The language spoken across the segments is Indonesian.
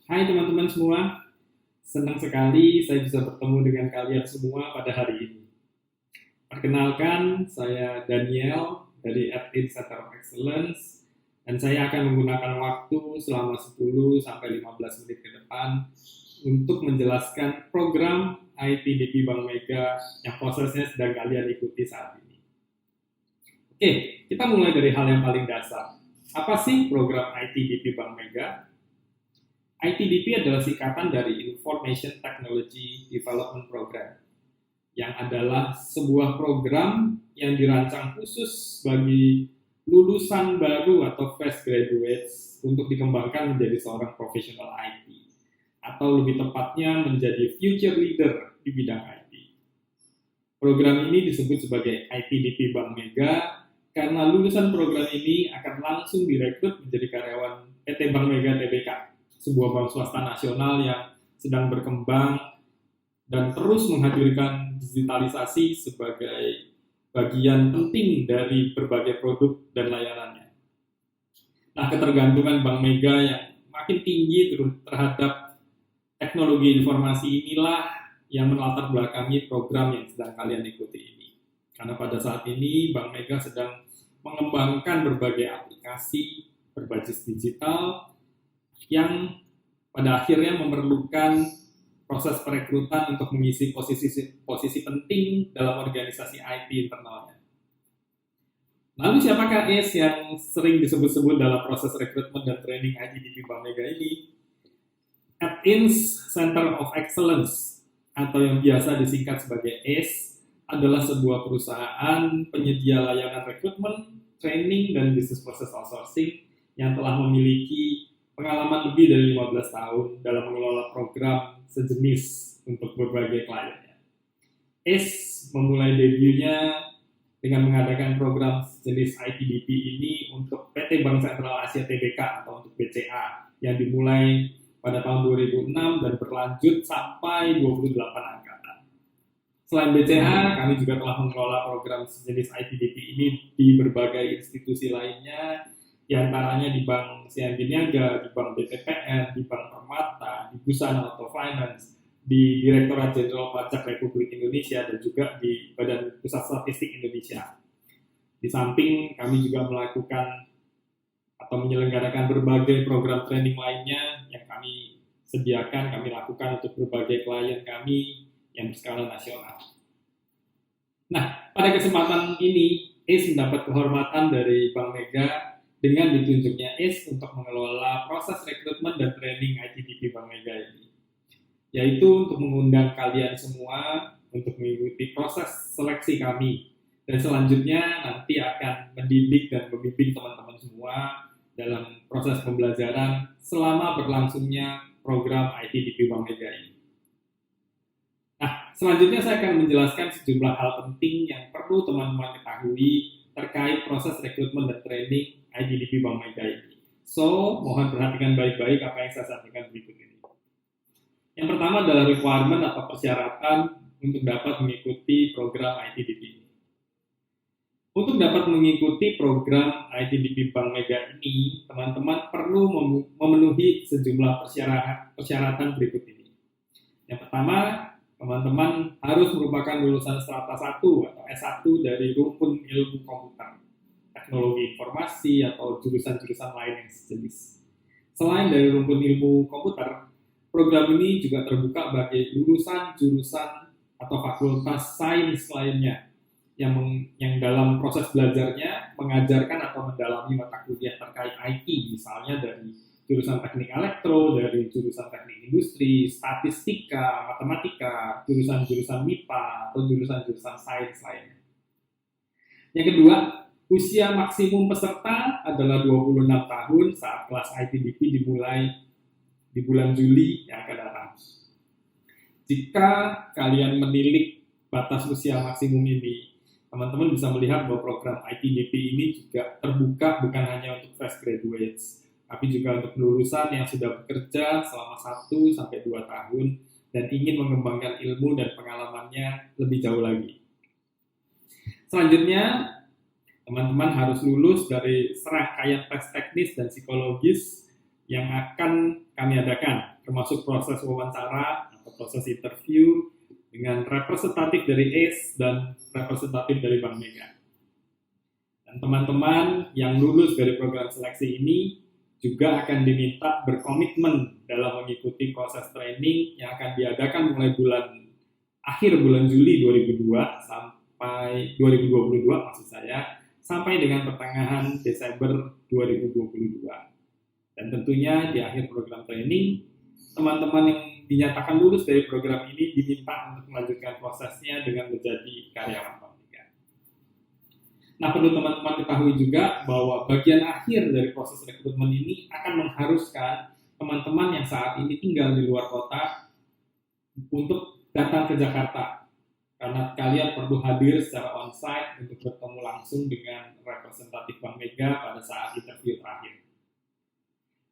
Hai teman-teman semua, senang sekali saya bisa bertemu dengan kalian semua pada hari ini. Perkenalkan, saya Daniel dari FT Center of Excellence dan saya akan menggunakan waktu selama 10-15 menit ke depan untuk menjelaskan program ITDP Bank Mega yang prosesnya sedang kalian ikuti saat ini. Oke, kita mulai dari hal yang paling dasar. Apa sih program ITDP Bank Mega? ITDP adalah singkatan dari Information Technology Development Program, yang adalah sebuah program yang dirancang khusus bagi lulusan baru atau fresh graduates untuk dikembangkan menjadi seorang profesional IT, atau lebih tepatnya menjadi future leader di bidang IT. Program ini disebut sebagai ITDP Bank Mega karena lulusan program ini akan langsung direkrut menjadi karyawan PT Bank Mega Tbk, sebuah bank swasta nasional yang sedang berkembang dan terus menghadirkan digitalisasi sebagai bagian penting dari berbagai produk dan layanannya. Nah, ketergantungan Bank Mega yang makin tinggi terhadap teknologi informasi inilah yang melatar belakangi program yang sedang kalian ikuti ini. Karena pada saat ini Bank Mega sedang mengembangkan berbagai aplikasi berbasis digital yang pada akhirnya memerlukan proses perekrutan untuk mengisi posisi penting dalam organisasi IT internalnya. Lalu siapakah ACE yang sering disebut-sebut dalam proses rekrutmen dan training IT di Bank Mega ini? ATINS Center of Excellence atau yang biasa disingkat sebagai ACE adalah sebuah perusahaan penyedia layanan rekrutmen, training, dan business process outsourcing yang telah memiliki pengalaman lebih dari 15 tahun dalam mengelola program sejenis untuk berbagai kliennya. ACE memulai debutnya dengan mengadakan program sejenis ITDP ini untuk PT Bank Sentral Asia Tbk atau untuk BCA yang dimulai pada tahun 2006 dan berlanjut sampai 28 angkatan. Selain BCA, kami juga telah mengelola program sejenis ITDP ini di berbagai institusi lainnya, di antaranya di Bank CIMB Niaga, di Bank BTPN, di Bank Permata, di Busana Auto Finance, di Direktorat Jenderal Pajak Republik Indonesia, dan juga di Badan Pusat Statistik Indonesia. Di samping kami juga melakukan atau menyelenggarakan berbagai program training lainnya yang kami sediakan, kami lakukan untuk berbagai klien kami yang berskala nasional. Nah, pada kesempatan ini, ACE mendapat kehormatan dari Bank Mega dengan ditunjuknya ACE untuk mengelola proses rekrutmen dan training ITDP Bank Mega ini, yaitu untuk mengundang kalian semua untuk mengikuti proses seleksi kami, dan selanjutnya nanti akan mendidik dan membimbing teman-teman semua dalam proses pembelajaran selama berlangsungnya program ITDP Bank Mega ini. Nah, selanjutnya saya akan menjelaskan sejumlah hal penting yang perlu teman-teman ketahui terkait proses rekrutmen dan training ITDP Bank Mega ini. So, mohon perhatikan baik-baik apa yang saya sampaikan berikut ini. Yang pertama adalah requirement atau persyaratan untuk dapat mengikuti program ITDP ini. Untuk dapat mengikuti program ITDP Bank Mega ini, teman-teman perlu memenuhi sejumlah persyaratan berikut ini. Yang pertama, teman-teman harus merupakan lulusan strata 1 atau S1 dari rumpun ilmu komputer, teknologi informasi, atau jurusan-jurusan lain yang sejenis. Selain dari rumpun ilmu komputer, program ini juga terbuka bagi lulusan jurusan atau fakultas sains lainnya yang dalam proses belajarnya mengajarkan atau mendalami mata kuliah terkait IT, misalnya dari jurusan teknik elektro, dari jurusan teknik industri, statistika, matematika, jurusan-jurusan MIPA, atau jurusan-jurusan sains lainnya. Yang kedua, usia maksimum peserta adalah 26 tahun saat kelas ITDP dimulai di bulan Juli yang akan datang. Jika kalian menilik batas usia maksimum ini, teman-teman bisa melihat bahwa program ITDP ini juga terbuka bukan hanya untuk fresh graduates, tapi juga untuk lulusan yang sudah bekerja selama 1-2 tahun dan ingin mengembangkan ilmu dan pengalamannya lebih jauh lagi. Selanjutnya, teman-teman harus lulus dari serangkaian tes teknis dan psikologis yang akan kami adakan. termasuk proses wawancara atau proses interview dengan representatif dari ACE dan representatif dari Bank Mega. Dan teman-teman yang lulus dari program seleksi ini juga akan diminta berkomitmen dalam mengikuti proses training yang akan diadakan mulai akhir bulan Juli 2022 maksud saya, sampai dengan pertengahan Desember 2022. Dan tentunya di akhir program training, teman-teman yang dinyatakan lulus dari program ini diminta untuk melanjutkan prosesnya dengan menjadi karyawan Bank Mega. Nah, perlu teman-teman ketahui juga bahwa bagian akhir dari proses rekrutmen ini akan mengharuskan teman-teman yang saat ini tinggal di luar kota untuk datang ke Jakarta, karena kalian perlu hadir secara on-site untuk bertemu langsung dengan representatif Bank Mega pada saat interview terakhir.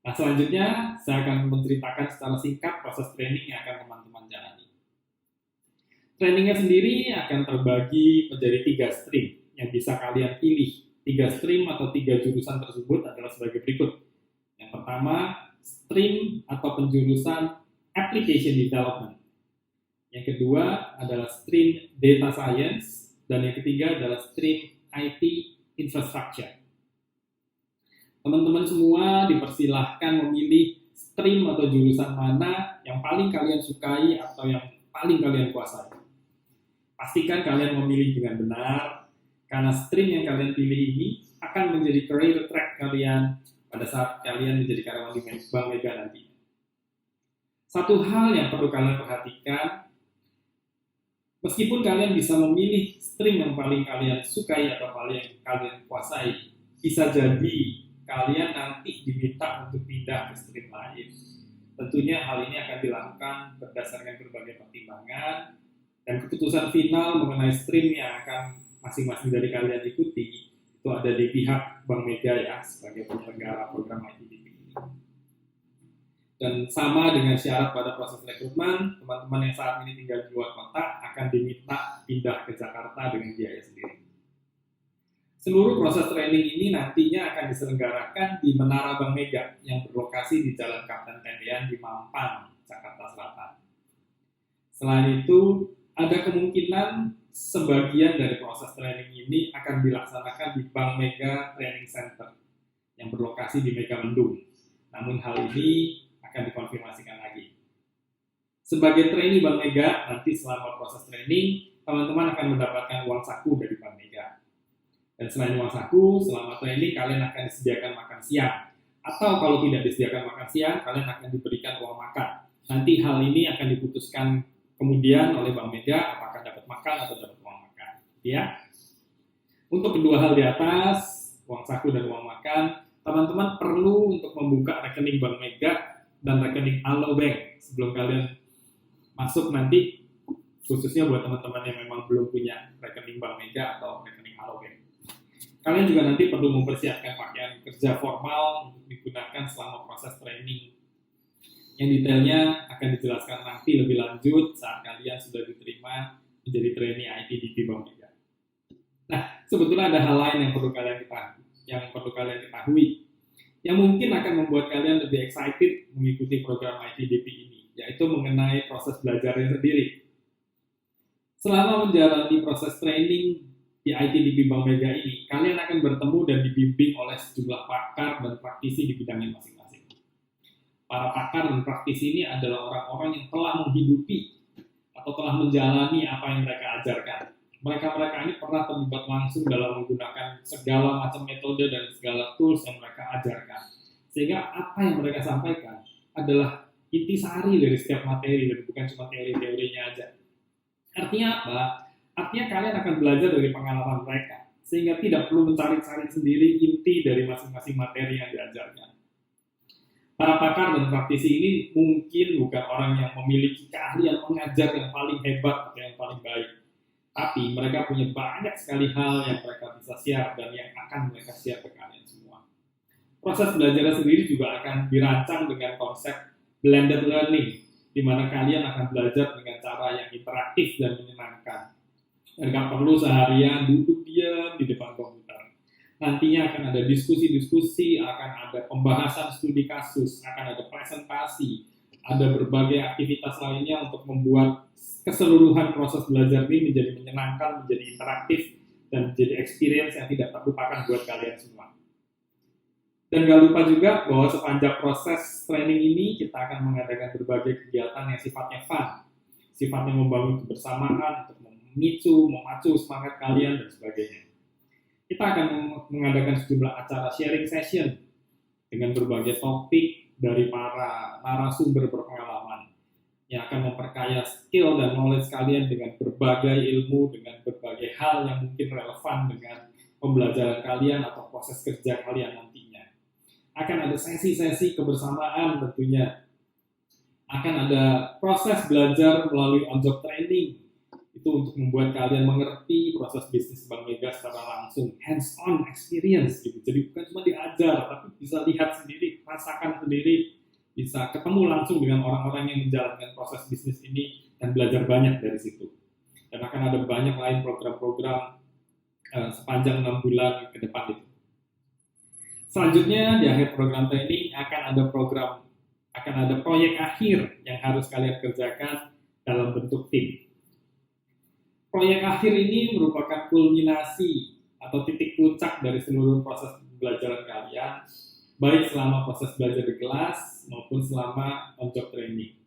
Nah, selanjutnya saya akan menceritakan secara singkat proses training yang akan teman-teman jalani. Trainingnya sendiri akan terbagi menjadi 3 stream yang bisa kalian pilih. 3 stream atau 3 jurusan tersebut adalah sebagai berikut. Yang pertama, stream atau penjurusan Application Development. Yang kedua adalah stream Data Science, dan yang ketiga adalah stream IT Infrastructure. Teman-teman semua dipersilahkan memilih stream atau jurusan mana yang paling kalian sukai atau yang paling kalian kuasai. Pastikan kalian memilih dengan benar, karena stream yang kalian pilih ini akan menjadi career track kalian pada saat kalian menjadi karyawan di Bank Mega nanti. Satu hal yang perlu kalian perhatikan, meskipun kalian bisa memilih stream yang paling kalian sukai atau paling kalian kuasai, bisa jadi kalian nanti diminta untuk pindah ke stream lain. Tentunya hal ini akan dilakukan berdasarkan berbagai pertimbangan, dan keputusan final mengenai stream yang akan masing-masing dari kalian ikuti itu ada di pihak Bank Mega ya, sebagai penyelenggara program ITDP ini. Dan sama dengan syarat pada proses rekrutmen, teman-teman yang saat ini tinggal di luar kota akan diminta pindah ke Jakarta dengan biaya sendiri. Seluruh proses training ini nantinya akan diselenggarakan di Menara Bank Mega yang berlokasi di Jalan Kapten Tendean di Mampang, Jakarta Selatan. Selain itu, ada kemungkinan sebagian dari proses training ini akan dilaksanakan di Bank Mega Training Center yang berlokasi di Megamendung. Namun hal ini akan dikonfirmasikan lagi. Sebagai trainee Bank Mega, nanti selama proses training, teman-teman akan mendapatkan uang saku dari Bank Mega. Dan selain uang saku, selama training kalian akan disediakan makan siang. Atau kalau tidak disediakan makan siang, kalian akan diberikan uang makan. Nanti hal ini akan diputuskan kemudian oleh Bank Mega apakah dapat makan atau dapat uang makan. Ya. Untuk kedua hal di atas, uang saku dan uang makan, teman-teman perlu untuk membuka rekening Bank Mega dan rekening Alo Bank sebelum kalian masuk nanti, khususnya buat teman-teman yang memang belum punya rekening Bank Mega atau rekening Alo Bank. Kalian juga nanti perlu mempersiapkan pakaian kerja formal untuk digunakan selama proses training. Yang detailnya akan dijelaskan nanti lebih lanjut saat kalian sudah diterima menjadi trainee ITDP Bank Mega. Nah, sebetulnya ada hal lain yang perlu kalian ketahui, yang mungkin akan membuat kalian lebih excited mengikuti program ITDP ini, yaitu mengenai proses belajarnya sendiri. Selama menjalani proses training di ITDP Bank Mega ini, kalian akan bertemu dan dibimbing oleh sejumlah pakar dan praktisi di bidangnya masing-masing. Para pakar dan praktisi ini adalah orang-orang yang telah menghidupi atau telah menjalani apa yang mereka ajarkan. Mereka-mereka ini pernah terlibat langsung dalam menggunakan segala macam metode dan segala tools yang mereka ajarkan. Sehingga apa yang mereka sampaikan adalah intisari dari setiap materi dan bukan cuma teori-teorinya aja. Artinya apa? Artinya kalian akan belajar dari pengalaman mereka, sehingga tidak perlu mencari-cari sendiri inti dari masing-masing materi yang diajarkan. Para pakar dan praktisi ini mungkin bukan orang yang memiliki keahlian mengajar yang paling hebat atau yang paling baik, tapi mereka punya banyak sekali hal yang mereka bisa share dan yang akan mereka share ke kalian semua. Proses belajar sendiri juga akan dirancang dengan konsep blended learning, di mana kalian akan belajar dengan cara yang interaktif dan menyenangkan. Dan gak perlu seharian duduk diam di depan komputer. Nantinya akan ada diskusi-diskusi, akan ada pembahasan studi kasus, akan ada presentasi, ada berbagai aktivitas lainnya untuk membuat keseluruhan proses belajar ini menjadi menyenangkan, menjadi interaktif, dan menjadi experience yang tidak terlupakan buat kalian semua. Dan gak lupa juga bahwa sepanjang proses training ini kita akan mengadakan berbagai kegiatan yang sifatnya fun, sifatnya membangun kebersamaan untuk memacu semangat kalian dan sebagainya. Kita akan mengadakan sejumlah acara sharing session dengan berbagai topik dari para narasumber berpengalaman yang akan memperkaya skill dan knowledge kalian dengan berbagai ilmu, dengan berbagai hal yang mungkin relevan dengan pembelajaran kalian atau proses kerja kalian nantinya. Akan ada sesi-sesi kebersamaan tentunya. Akan ada proses belajar melalui on-job training. Itu untuk membuat kalian mengerti proses bisnis Bank Mega secara langsung. Hands-on experience gitu. Jadi bukan cuma diajar, tapi bisa lihat sendiri, rasakan sendiri. Bisa ketemu langsung dengan orang-orang yang menjalankan proses bisnis ini dan belajar banyak dari situ. Dan akan ada banyak lain program-program sepanjang 6 bulan ke depan itu. Selanjutnya di akhir program training akan ada proyek akhir yang harus kalian kerjakan dalam bentuk tim. Proyek akhir ini merupakan kulminasi atau titik puncak dari seluruh proses pembelajaran kalian, baik selama proses belajar di kelas maupun selama on-job training.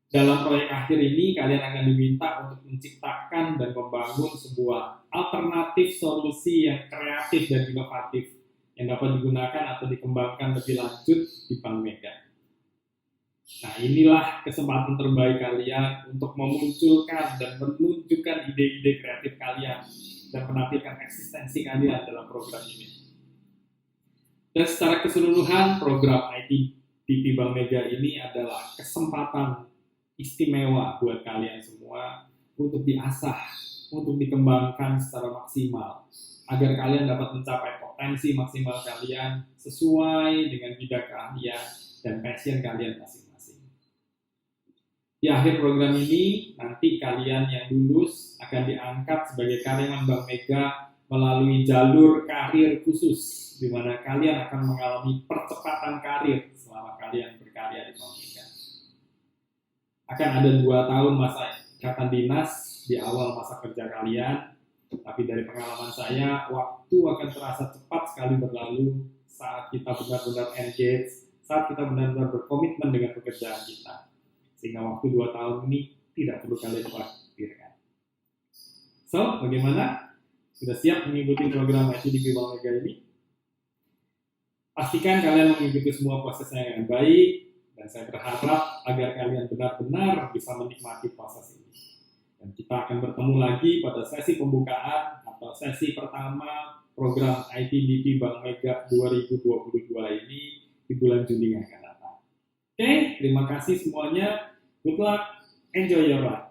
Dalam proyek akhir ini kalian akan diminta untuk menciptakan dan membangun sebuah alternatif solusi yang kreatif dan inovatif yang dapat digunakan atau dikembangkan lebih lanjut di Bank Mega. Nah, inilah kesempatan terbaik kalian untuk memunculkan dan menunjukkan ide-ide kreatif kalian dan menampilkan eksistensi kalian dalam program ini. Dan secara keseluruhan, program ITDP Bank Mega ini adalah kesempatan istimewa buat kalian semua untuk diasah, untuk dikembangkan secara maksimal, agar kalian dapat mencapai potensi maksimal kalian sesuai dengan bidang keahlian dan passion kalian masing-masing. Di akhir program ini, nanti kalian yang lulus akan diangkat sebagai karyawan Bank Mega melalui jalur karir khusus, di mana kalian akan mengalami percepatan karir selama kalian berkarya di Bank Mega. Akan ada 2 tahun masa ikatan dinas di awal masa kerja kalian, tapi dari pengalaman saya, waktu akan terasa cepat sekali berlalu saat kita benar-benar engage, saat kita benar-benar berkomitmen dengan pekerjaan kita. Sehingga waktu 2 tahun ini tidak perlu kalian khawatirkan. So, bagaimana? Sudah siap mengikuti program ITDP Bank Mega ini? Pastikan kalian mengikuti semua prosesnya dengan baik, dan saya berharap agar kalian benar-benar bisa menikmati proses ini. Dan kita akan bertemu lagi pada sesi pembukaan atau sesi pertama program ITDP Bank Mega 2022 ini di bulan Juni yang akan datang. Oke, terima kasih semuanya. Good luck, enjoy your life.